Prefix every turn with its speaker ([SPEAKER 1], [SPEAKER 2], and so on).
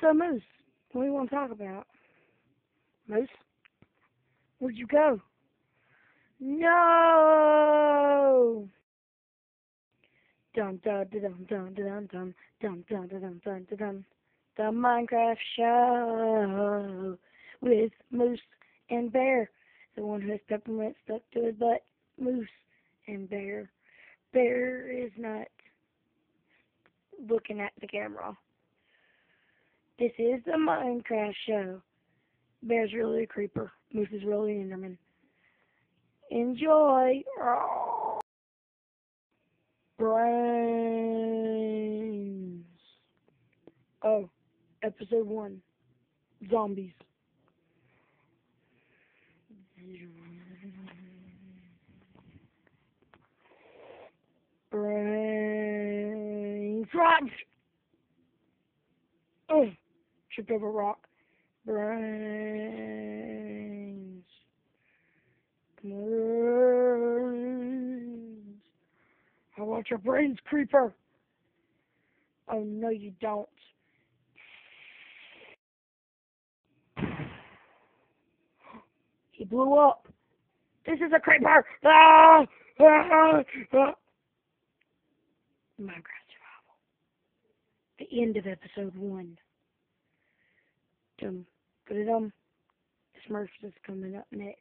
[SPEAKER 1] So, Moose, what do you want to talk about? Moose, where'd you go? No! Dum dum dum dum dum dum dum dum dum dum dum dum. The Minecraft Show with Moose and Bear. The one who has peppermint stuck to his butt. Moose and Bear. Bear is not looking at the camera. This is the Minecraft Show. Bear's really a creeper. Moose is really an Enderman. Enjoy. Brains. Oh, episode 1. Zombies. Brains. Rocks! Oh, tripped over a rock. Brains. Brains. I want your brains, creeper. Oh, no, you don't. He blew up. This is a creeper. Ah! Ah! Ah! Minecraft Survival. The end of episode 1. Put it on. The Smurfs is coming up next.